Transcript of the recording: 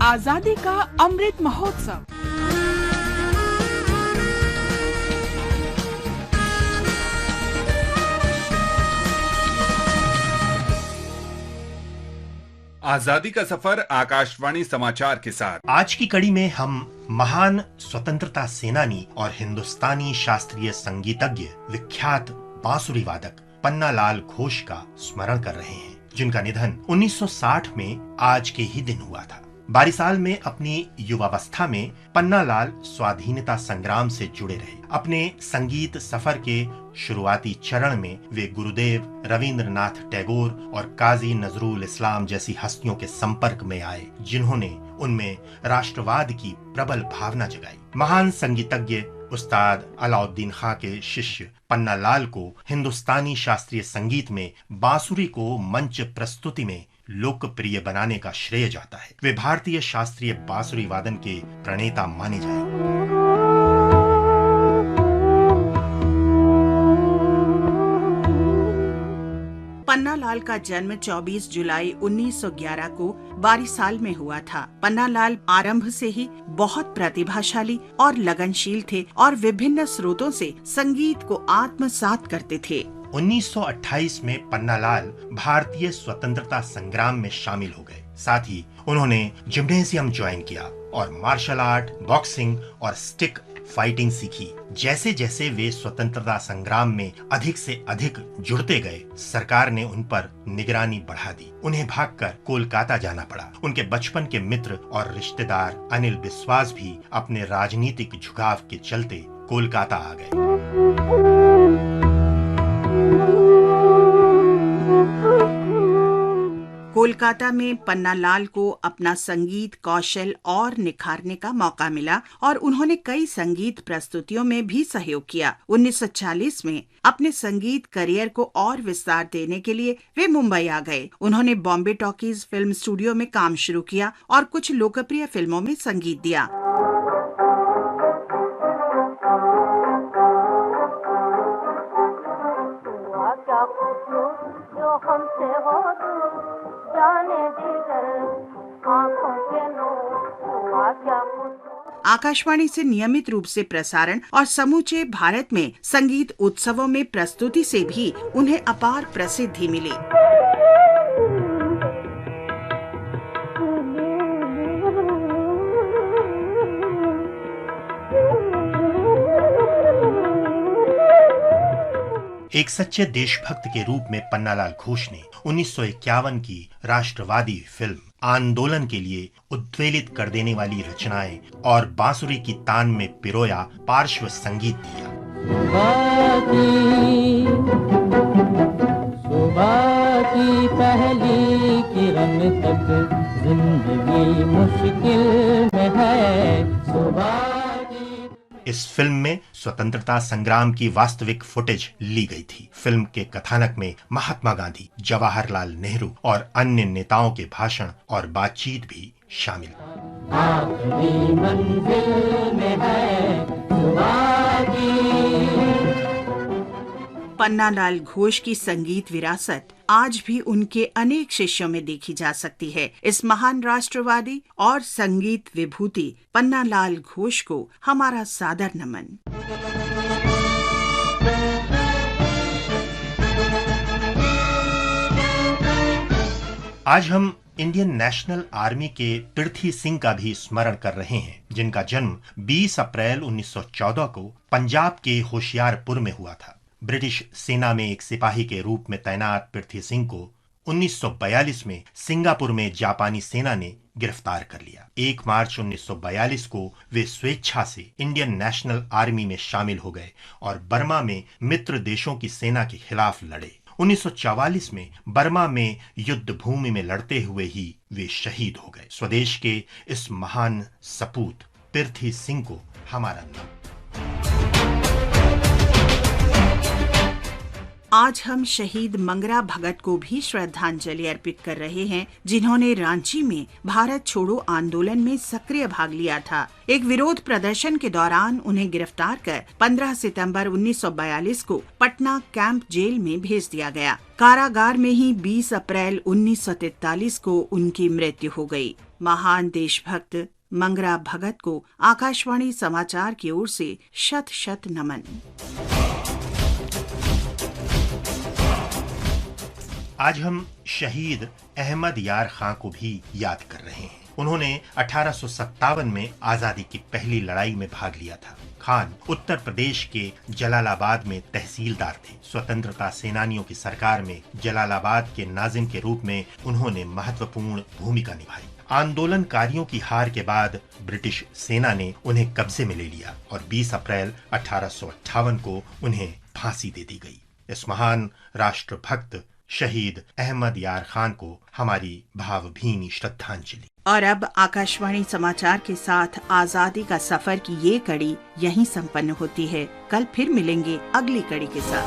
आजादी का अमृत महोत्सव। आजादी का सफर आकाशवाणी समाचार के साथ। आज की कड़ी में हम महान स्वतंत्रता सेनानी और हिंदुस्तानी शास्त्रीय संगीतज्ञ विख्यात बांसुरी वादक पन्नालाल घोष का स्मरण कर रहे हैं, जिनका निधन 1960 में आज के ही दिन हुआ था। बारिसाल में अपनी युवावस्था में पन्नालाल स्वाधीनता संग्राम से जुड़े रहे। अपने संगीत सफर के शुरुआती चरण में वे गुरुदेव रविंद्रनाथ टैगोर और काजी नजरुल इस्लाम जैसी हस्तियों के संपर्क में आए, जिन्होंने उनमें राष्ट्रवाद की प्रबल भावना जगाई। महान संगीतज्ञ उस्ताद अलाउद्दीन खां के शिष्य पन्नालाल को हिंदुस्तानी शास्त्रीय संगीत में बांसुरी को मंच प्रस्तुति में लोकप्रिय बनाने का श्रेय जाता है। वे भारतीय शास्त्रीय बांसुरी वादन के प्रणेता माने जाएंगे। पन्नालाल का जन्म 24 जुलाई 1911 को बारिसाल में हुआ था। पन्नालाल आरंभ से ही बहुत प्रतिभाशाली और लगनशील थे और विभिन्न स्रोतों से संगीत को आत्मसात करते थे। 1928 में पन्नालाल भारतीय स्वतंत्रता संग्राम में शामिल हो गए। साथ ही उन्होंने जिम्नेशियम ज्वाइन किया और मार्शल आर्ट, बॉक्सिंग और स्टिक फाइटिंग सीखी। जैसे जैसे वे स्वतंत्रता संग्राम में अधिक से अधिक जुड़ते गए, सरकार ने उन पर निगरानी बढ़ा दी। उन्हें भागकर कोलकाता जाना पड़ा। उनके बचपन के मित्र और रिश्तेदार अनिल बिस्वास भी अपने राजनीतिक झुकाव के चलते कोलकाता आ गए। कोलकाता में पन्नालाल को अपना संगीत कौशल और निखारने का मौका मिला और उन्होंने कई संगीत प्रस्तुतियों में भी सहयोग किया। 1940 में अपने संगीत करियर को और विस्तार देने के लिए वे मुंबई आ गए। उन्होंने बॉम्बे टॉकीज फिल्म स्टूडियो में काम शुरू किया और कुछ लोकप्रिय फिल्मों में संगीत दिया। आकाशवाणी से नियमित रूप से प्रसारण और समूचे भारत में संगीत उत्सवों में प्रस्तुति से भी उन्हें अपार प्रसिद्धि मिली। एक सच्चे देशभक्त के रूप में पन्नालाल घोष ने 1951 की राष्ट्रवादी फिल्म आंदोलन के लिए उद्वेलित कर देने वाली रचनाएं और बांसुरी की तान में पिरोया पार्श्व संगीत दिया। सुबह की पहली किरण तक जिंदगी मुश्किल में है। सुबह इस फिल्म में स्वतंत्रता संग्राम की वास्तविक फुटेज ली गई थी। फिल्म के कथानक में महात्मा गांधी, जवाहरलाल नेहरू और अन्य नेताओं के भाषण और बातचीत भी शामिल। आखिरी मंजिल में है सुबह की। पन्नालाल घोष की संगीत विरासत आज भी उनके अनेक शिष्यों में देखी जा सकती है। इस महान राष्ट्रवादी और संगीत विभूति पन्नालाल घोष को हमारा सादर नमन। आज हम इंडियन नेशनल आर्मी के पृथ्वी सिंह का भी स्मरण कर रहे हैं, जिनका जन्म 20 अप्रैल 1914 को पंजाब के होशियारपुर में हुआ था। ब्रिटिश सेना में एक सिपाही के रूप में तैनात पृथ्वी सिंह को 1942 में सिंगापुर में जापानी सेना ने गिरफ्तार कर लिया। 1 मार्च 1942 को वे स्वेच्छा से इंडियन नेशनल आर्मी में शामिल हो गए और बर्मा में मित्र देशों की सेना के खिलाफ लड़े। 1944 में बर्मा में युद्ध भूमि में लड़ते हुए ही वे शहीद हो गए। स्वदेश के इस महान सपूत पृथ्वी सिंह को हमारा नमन। आज हम शहीद मंगरा भगत को भी श्रद्धांजलि अर्पित कर रहे हैं, जिन्होंने रांची में भारत छोड़ो आंदोलन में सक्रिय भाग लिया था। एक विरोध प्रदर्शन के दौरान उन्हें गिरफ्तार कर 15 सितंबर 1942 को पटना कैंप जेल में भेज दिया गया। कारागार में ही 20 अप्रैल 1943 को उनकी मृत्यु हो गई। महान देशभक्त मंगरा भगत को आकाशवाणी समाचार की ओर से शत शत नमन। आज हम शहीद अहमद यार खां को भी याद कर रहे हैं। उन्होंने 1857 में आजादी की पहली लड़ाई में भाग लिया था। खान उत्तर प्रदेश के जलालाबाद में तहसीलदार थे। स्वतंत्रता सेनानियों की सरकार में जलालाबाद के नाजिम के रूप में उन्होंने महत्वपूर्ण भूमिका निभाई। आंदोलनकारियों की हार के बाद ब्रिटिश सेना ने उन्हें कब्जे में ले लिया और 20 अप्रैल 1858 को उन्हें फांसी दे दी गई। इस महान राष्ट्रभक्त शहीद अहमद यार खान को हमारी भावभीनी श्रद्धांजलि। और अब आकाशवाणी समाचार के साथ आजादी का सफर की ये कड़ी यहीं संपन्न होती है। कल फिर मिलेंगे अगली कड़ी के साथ।